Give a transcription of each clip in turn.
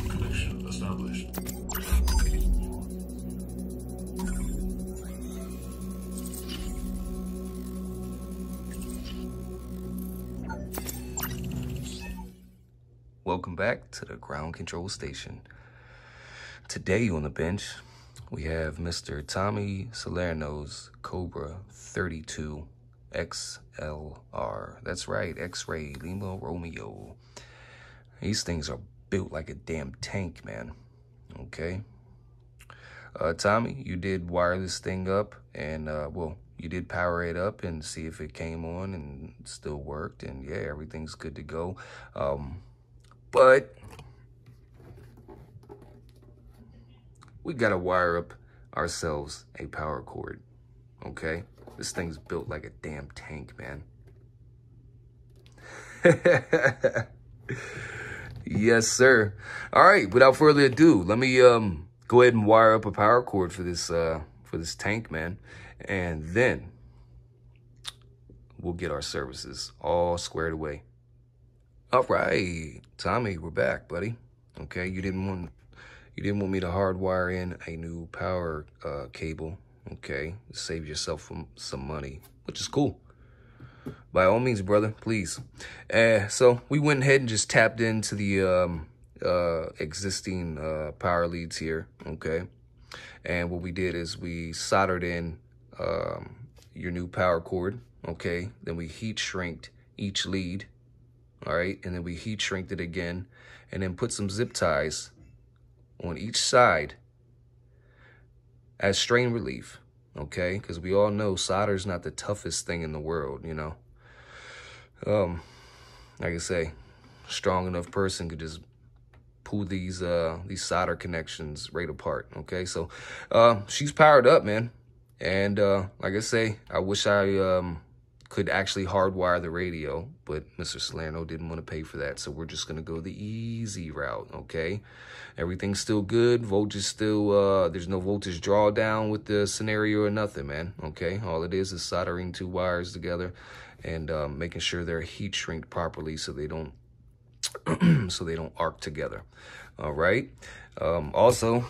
Connection established. Welcome back to the ground control station. Today on the bench, we have Mr. Tommy Salerno's Cobra 32 XLR. That's right, X-Ray Lima Romeo. These things are built like a damn tank, man. Okay. Tommy, you did wire this thing up and, well, you did power it up and see if it came on and still worked. And yeah, everything's good to go. But we gotta wire up ourselves a power cord, okay? This thing's built like a damn tank, man. Yes, sir. All right, without further ado, let me go ahead and wire up a power cord for this tank, man. And then we'll get our services all squared away. All right, Tommy, we're back, buddy. Okay, you didn't want me to hardwire in a new power cable. Okay, save yourself some money, which is cool. By all means, brother, please. So we went ahead and just tapped into the existing power leads here. Okay, and what we did is we soldered in your new power cord. Okay, then we heat shrinked each lead. All right, and then we heat shrinked it again and then put some zip ties on each side as strain relief, okay? Because we all know solder's not the toughest thing in the world, you know? Like I say, strong enough person could just pull these solder connections right apart, okay? So she's powered up, man. And like I say, I wish I could actually hardwire the radio, but Mr. Salerno didn't want to pay for that, so we're just going to go the easy route, okay? Everything's still good. Voltage still, there's no voltage drawdown with the scenario or nothing, man, okay? All it is soldering two wires together and making sure they're heat shrinked properly so they don't arc together, all right? Also,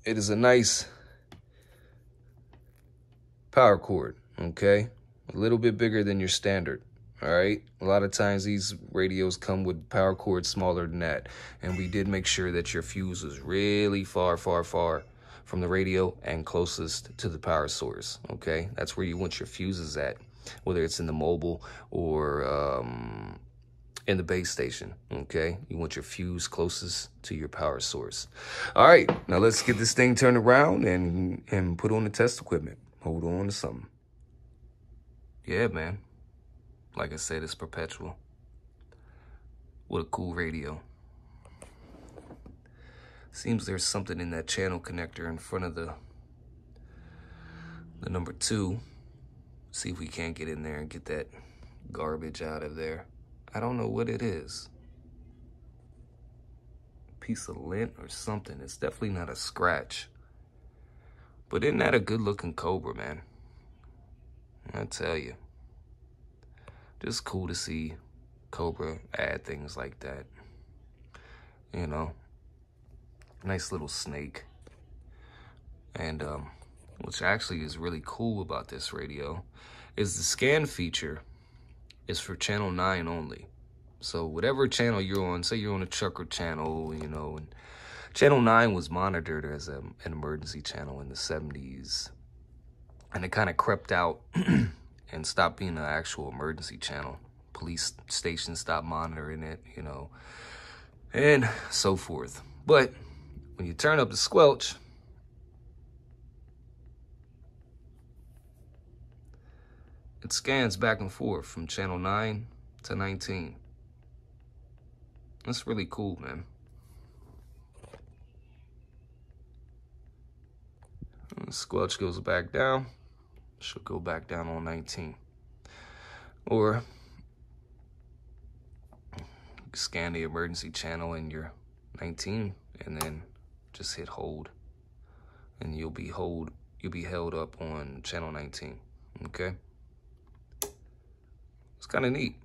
it is a nice power cord, okay? A little bit bigger than your standard, all right? A lot of times these radios come with power cords smaller than that, and we did make sure that your fuse was really far from the radio and closest to the power source, okay? That's where you want your fuses at, whether it's in the mobile or in the base station, okay? You want your fuse closest to your power source. All right, now let's get this thing turned around and put on the test equipment. Hold on to something. Yeah, man. Like I said, it's perpetual. What a cool radio. Seems there's something in that channel connector in front of the number 2. See if we can't get in there and get that garbage out of there. I don't know what it is. Piece of lint or something. It's definitely not a scratch. But isn't that a good looking Cobra, man? I tell you, just cool to see Cobra add things like that. You know, nice little snake. And which actually is really cool about this radio is the scan feature is for channel 9 only. So whatever channel you're on, say you're on a trucker channel, you know, and channel 9 was monitored as an emergency channel in the 70s. And it kind of crept out and stopped being an actual emergency channel. Police stations stopped monitoring it, you know, and so forth. But when you turn up the squelch, it scans back and forth from channel 9 to 19. That's really cool, man. And the squelch goes back down. She'll go back down on 19. Or scan the emergency channel in your 19 and then just hit hold. And you'll you'll be held up on channel 19, okay? It's kind of neat.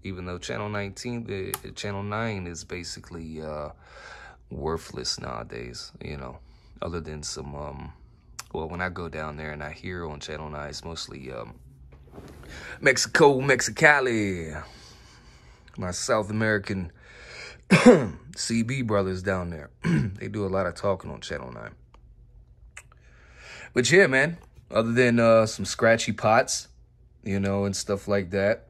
Even though channel 19, channel 9 is basically worthless nowadays, you know, other than some, well, when I go down there and I hear on channel 9, it's mostly Mexico, Mexicali, my South American CB brothers down there. They do a lot of talking on channel 9. But yeah, man, other than some scratchy pots, you know, and stuff like that.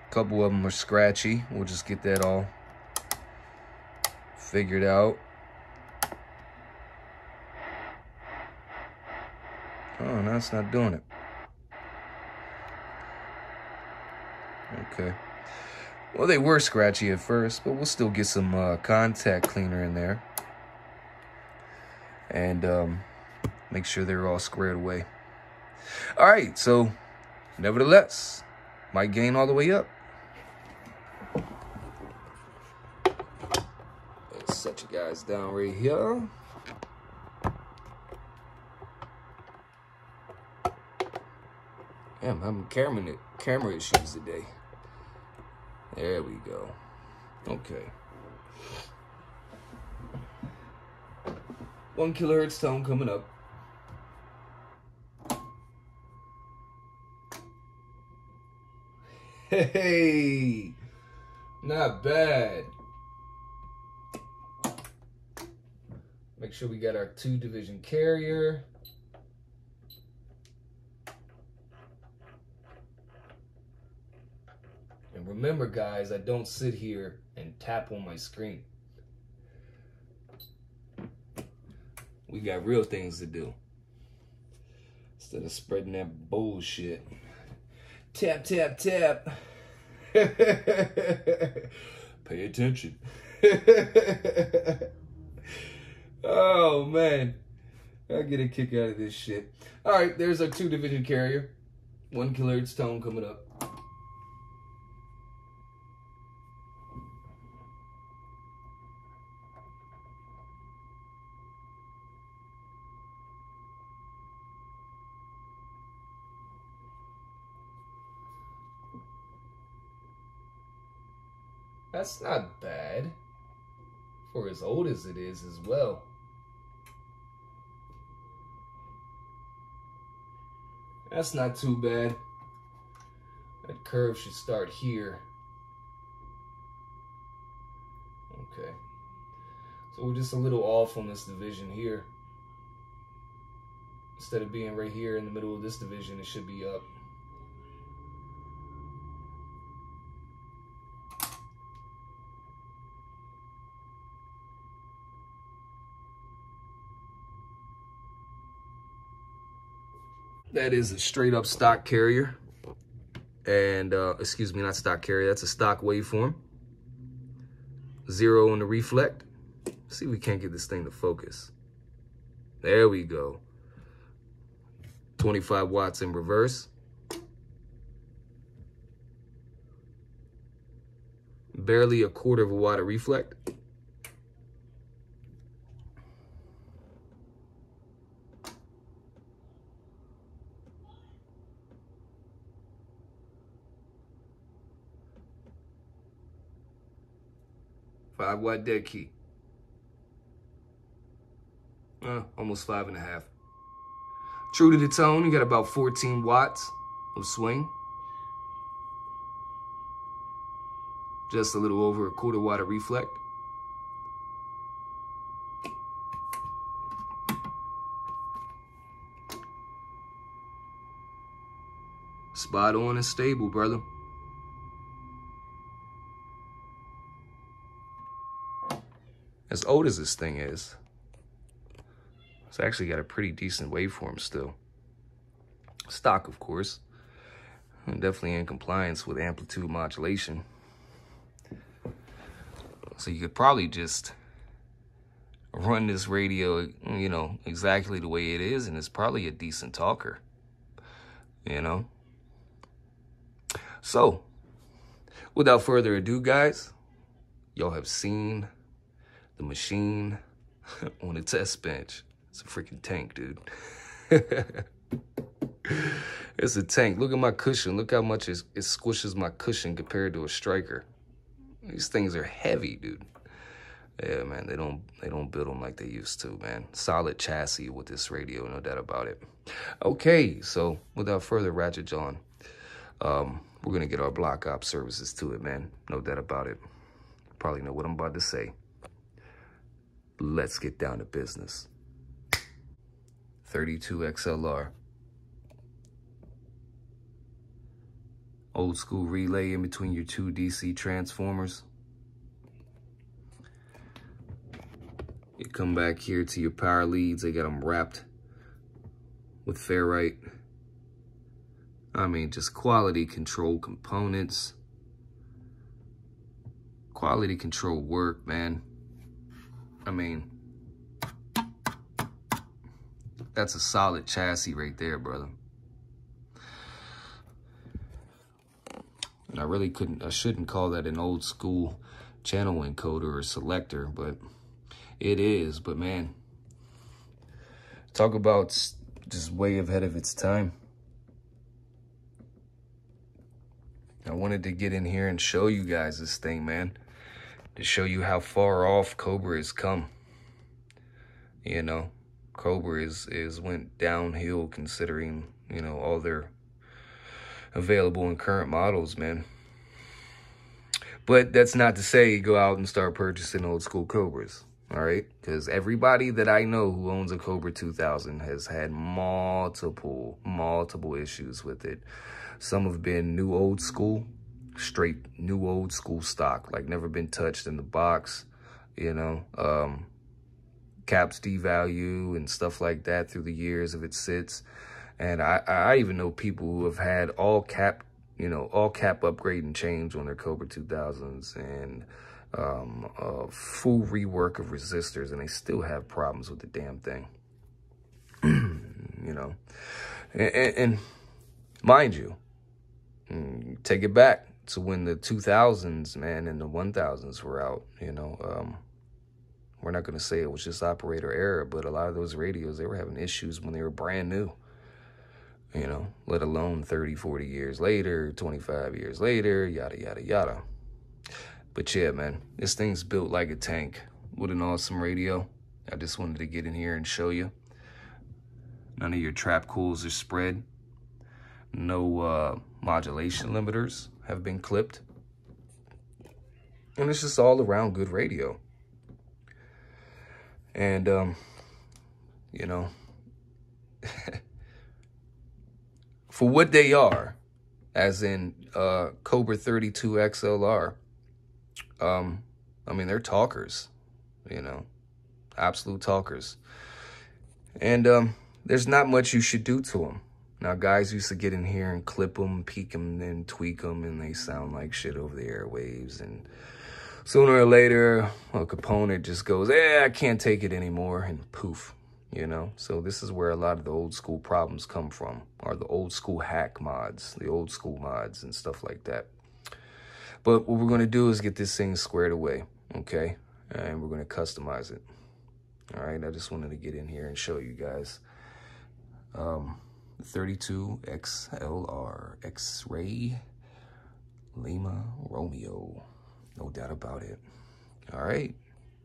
A couple of them are scratchy. We'll just get that all figured out. Oh, no, it's not doing it. Okay. Well, they were scratchy at first, but we'll still get some contact cleaner in there. And make sure they're all squared away. All right, so nevertheless, might gain all the way up. Let's set you guys down right here. Yeah, I'm having camera issues today. There we go. Okay. 1 kilohertz tone coming up. Hey, not bad. Make sure we got our 2-division carrier. And remember, guys, I don't sit here and tap on my screen. We got real things to do. Instead of spreading that bullshit. Tap, tap, tap. Pay attention. Oh, man. I get a kick out of this shit. All right, there's our 2-division carrier. 1 kilohertz tone coming up. That's not bad for as old as it is as well. That's not too bad. That curve should start here. Okay. So we're just a little off on this division here. Instead of being right here in the middle of this division, it should be up. That is a straight up stock carrier. And, excuse me, not stock carrier, that's a stock waveform. 0 on the reflect. See if we can't get this thing to focus. There we go. 25 watts in reverse. Barely a 1/4 of a watt of reflect. Five-watt dead key. Almost 5.5. True to the tone, you got about 14 watts of swing. Just a little over a 1/4 watt of reflect. Spot on and stable, brother. As old as this thing is, it's actually got a pretty decent waveform still. Stock, of course. I'm definitely in compliance with amplitude modulation. So you could probably just run this radio, you know, exactly the way it is, and it's probably a decent talker, you know? So, without further ado, guys, y'all have seen the machine on a test bench. It's a freaking tank, dude. It's a tank. Look at my cushion. Look how much it squishes my cushion compared to a striker. These things are heavy, dude. Yeah, man, they don't build them like they used to, man. Solid chassis with this radio, no doubt about it. Okay, so without further ratchet on, we're gonna get our block op services to it, man. No doubt about it. Probably know what I'm about to say. Let's get down to business. 32 XLR. Old school relay in between your two DC transformers. You come back here to your power leads. They got them wrapped with ferrite. I mean, just quality control components. Quality control work, man. I mean, that's a solid chassis right there, brother. And I shouldn't call that an old school channel encoder or selector, but it is. But man, talk about just way ahead of its time. I wanted to get in here and show you guys this thing, man, to show you how far off Cobra has come. You know, Cobra is went downhill considering, you know, all their available in current models, man. But that's not to say go out and start purchasing old school Cobras, all right? Because everybody that I know who owns a Cobra 2000 has had multiple issues with it. Some have been new old school, straight new old school stock, like never been touched in the box, you know, caps devalue and stuff like that through the years if it sits. And I even know people who have had all cap upgrade and change on their Cobra 2000s and a full rework of resistors, and they still have problems with the damn thing. You know, and mind you, take it back to when the 2000s, man, and the 1000s were out, you know. We're not going to say it was just operator error, but a lot of those radios, they were having issues when they were brand new. You know, let alone 30, 40 years later, 25 years later, yada, yada, yada. But yeah, man, this thing's built like a tank. What an awesome radio. I just wanted to get in here and show you. None of your trap cools are spread. No modulation limiters have been clipped. And it's just all around good radio. And, you know, for what they are, as in Cobra 32 XLR, I mean, they're talkers, you know, absolute talkers. And there's not much you should do to them. Now, guys used to get in here and clip them, peek them, and tweak them, and they sound like shit over the airwaves. And sooner or later, a component just goes, I can't take it anymore, and poof. You know, so this is where a lot of the old school problems come from, are the old school hack mods, the old school mods and stuff like that. But what we're going to do is get this thing squared away, okay? And we're going to customize it. All right, I just wanted to get in here and show you guys. 32 XLR, X-Ray, Lima, Romeo. No doubt about it. All right,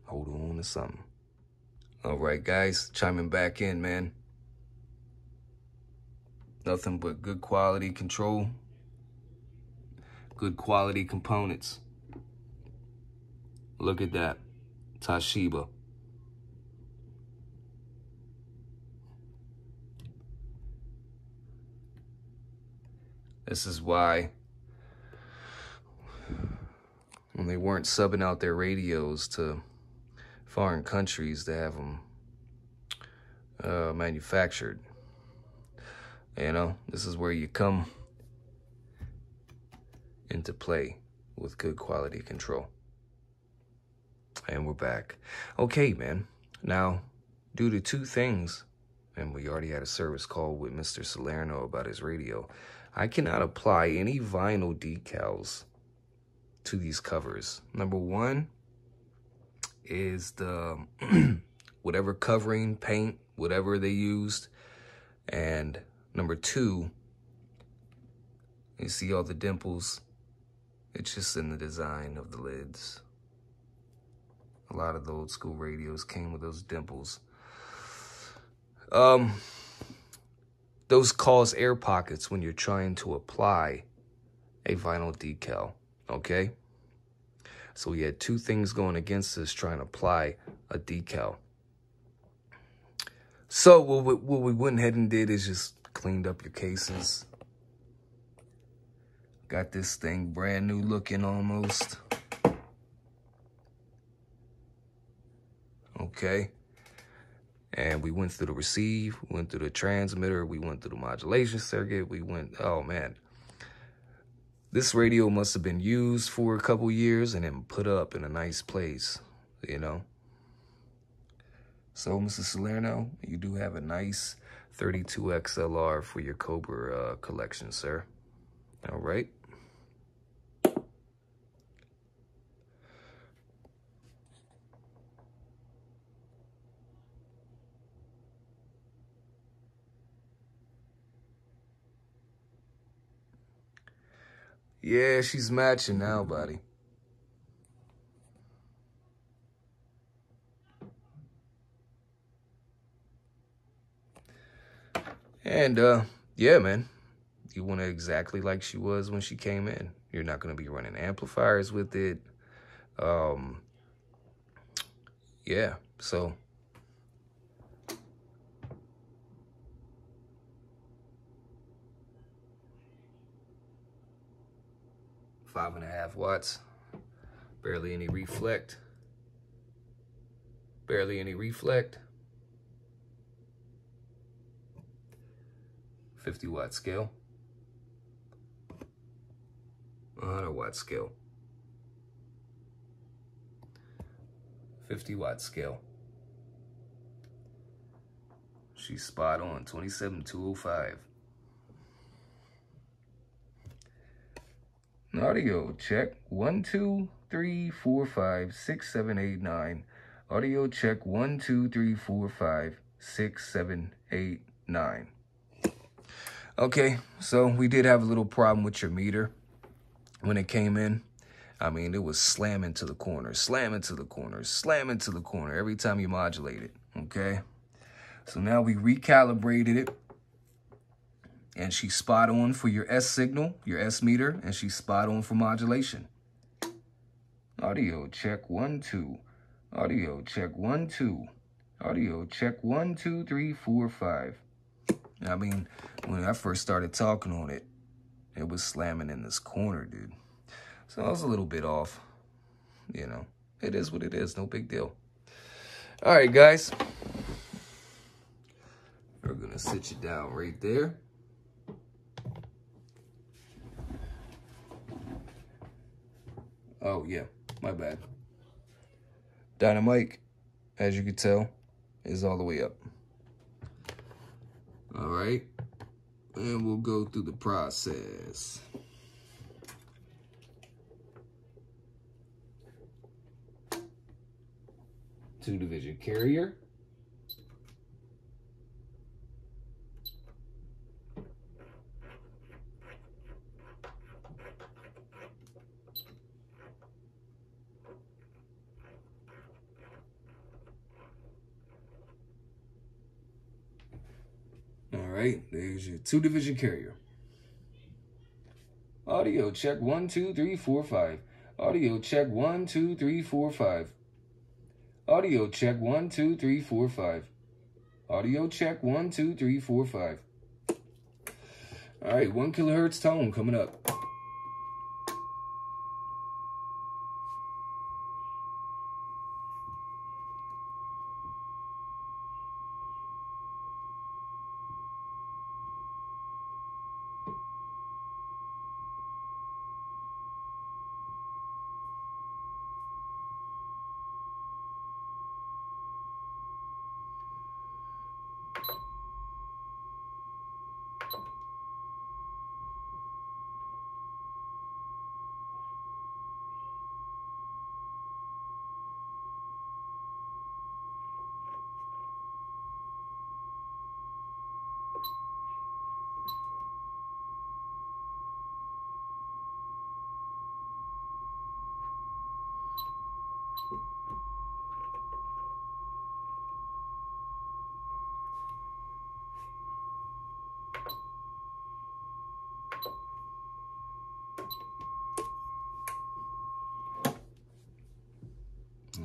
hold on to something. All right, guys, chiming back in, man. Nothing but good quality control, good quality components. Look at that, Toshiba. This is why when they weren't subbing out their radios to foreign countries to have them manufactured. You know, this is where you come into play with good quality control. And we're back. Okay, man. Now, due to two things, and we already had a service call with Mr. Salerno about his radio, I cannot apply any vinyl decals to these covers. Number one is the whatever covering, paint, whatever they used. And number two, you see all the dimples. It's just in the design of the lids. A lot of the old school radios came with those dimples. Those cause air pockets when you're trying to apply a vinyl decal, okay? So we had two things going against us trying to apply a decal. So what we went ahead and did is just cleaned up your cases. Got this thing brand new looking almost. Okay. And we went through the receive, we went through the transmitter, we went through the modulation circuit, oh man. This radio must have been used for a couple years and then put up in a nice place, you know? So, Mr. Salerno, you do have a nice 32 XLR for your Cobra collection, sir. All right. Yeah, she's matching now, buddy. And, yeah, man, you want it exactly like she was when she came in. You're not going to be running amplifiers with it. Yeah, so. Five and a half watts. Barely any reflect. Barely any reflect. 50 watt scale. 100 watt scale. 50 watt scale. She's spot on. 27205. Audio check 1 2 3 4 5 6 7 8 9. Audio check 1 2 3 4 5 6 7 8 9. Okay, so we did have a little problem with your meter when it came in. I mean, it was slamming to the corner, slamming to the corner, slamming to the corner every time you modulate it. Okay, so now we recalibrated it. And she's spot on for your S signal, your S meter, and she's spot on for modulation. Audio check 1 2. Audio check 1 2. Audio check 1 2 3 4 5. I mean, when I first started talking on it, it was slamming in this corner, dude. So I was a little bit off. You know, it is what it is. No big deal. All right, guys. We're going to sit you down right there. Oh, yeah, my bad. Dynamite, as you can tell, is all the way up. All right, and we'll go through the process. Two-division carrier. All right, there's your two-division carrier. Audio check 1 2 3 4 5. Audio check 1 2 3 4 5. Audio check 1 2 3 4 5. Audio check 1 2 3 4 5. All right, 1 kilohertz tone coming up.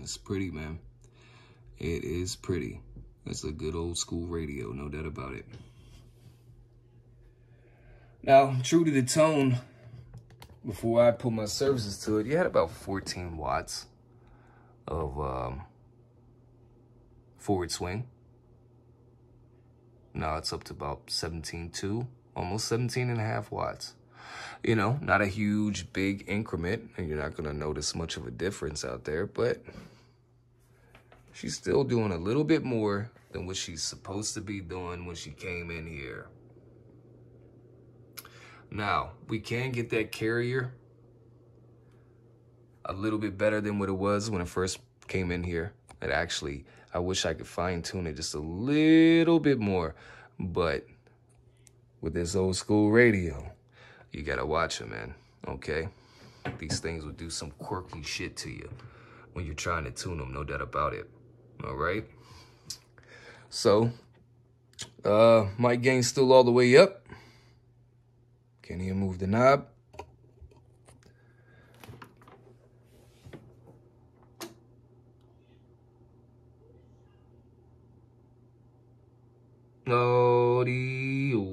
It's pretty, man. It is pretty. It's a good old school radio, no doubt about it. Now, true to the tone, before I put my services to it, you had about 14 watts of forward swing. Now it's up to about 17.2, almost 17.5 watts. You know, not a huge, big increment, and you're not going to notice much of a difference out there, but she's still doing a little bit more than what she's supposed to be doing when she came in here. Now, we can get that carrier a little bit better than what it was when it first came in here. It actually, I wish I could fine tune it just a little bit more, but with this old school radio, you gotta watch it, man, okay? These things will do some quirky shit to you when you're trying to tune them, no doubt about it, all right? So, mic gain still all the way up. Can you move the knob? Audio.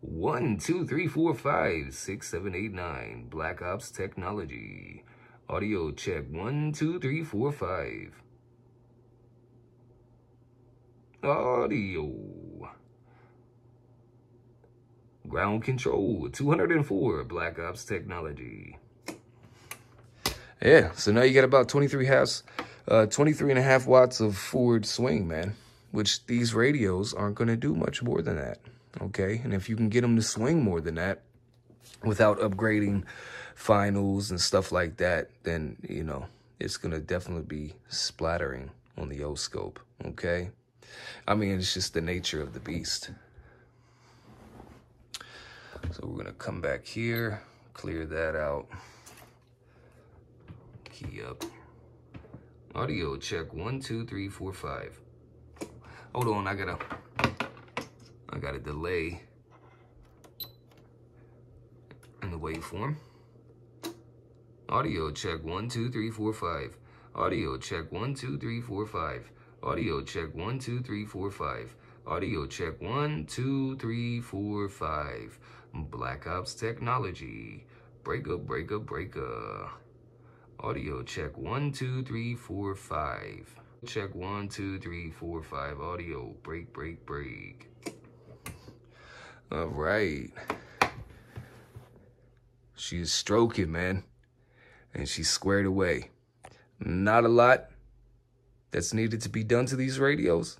1, 2, 3, 4, 5, 6, 7, 8, 9. Black Ops Technology. Audio check. 1, 2, 3, 4, 5. Audio. Ground control. 204. Black Ops Technology. Yeah, so now you got about 23.5 watts of forward swing, man, which these radios aren't going to do much more than that, okay? And if you can get them to swing more than that without upgrading finals and stuff like that, then, you know, it's going to definitely be splattering on the O-scope, okay? I mean, it's just the nature of the beast. So we're going to come back here, clear that out. Key up. Audio check. 1, 2, 3, 4, 5. Hold on, I got a delay in the waveform. Audio check. 1, 2, 3, 4, 5. Audio check. 1, 2, 3, 4, 5. Audio check. 1, 2, 3, 4, 5. Audio check. 1, 2, 3, 4, 5. Black Ops Technology. Breaker, breaker, breaker. Audio check. 1, 2, 3, 4, 5. Check. 1, 2, 3, 4, 5. Audio break, break, break. All right. She's stroking, man, and she's squared away. Not a lot that's needed to be done to these radios.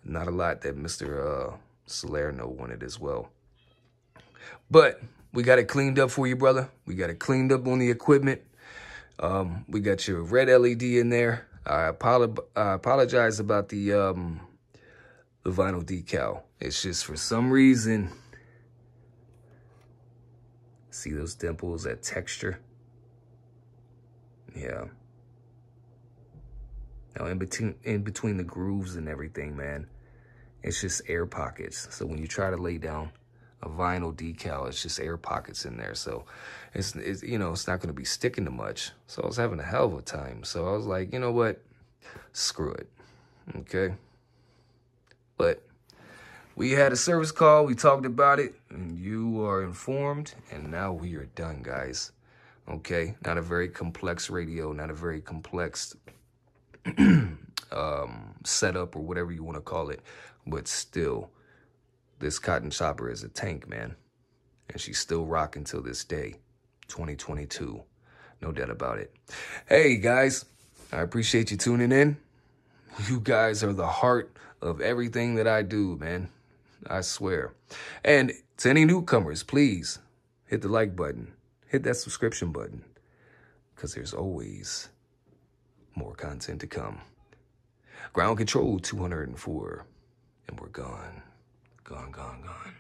Not a lot that Mr. Salerno wanted as well. But we got it cleaned up for you, brother. We got it cleaned up on the equipment. We got your red LED in there. I apologize about the vinyl decal. It's just for some reason, see those dimples, that texture? Yeah. Now in between the grooves and everything, man, it's just air pockets. So when you try to lay down a vinyl decal, it's just air pockets in there. So it's you know, it's not going to be sticking to much. So I was having a hell of a time. So I was like, you know what? Screw it. Okay. But we had a service call. We talked about it, and you are informed. And now we are done, guys. Okay. Not a very complex radio, not a very complex setup or whatever you want to call it, but still, this cotton chopper is a tank, man, and she's still rocking till this day, 2022, no doubt about it. Hey guys, I appreciate you tuning in. You guys are the heart of everything that I do, man, I swear. And to any newcomers, please hit the like button, hit that subscription button, because there's always more content to come. Ground control 204, and we're gone. Gone, gone, gone.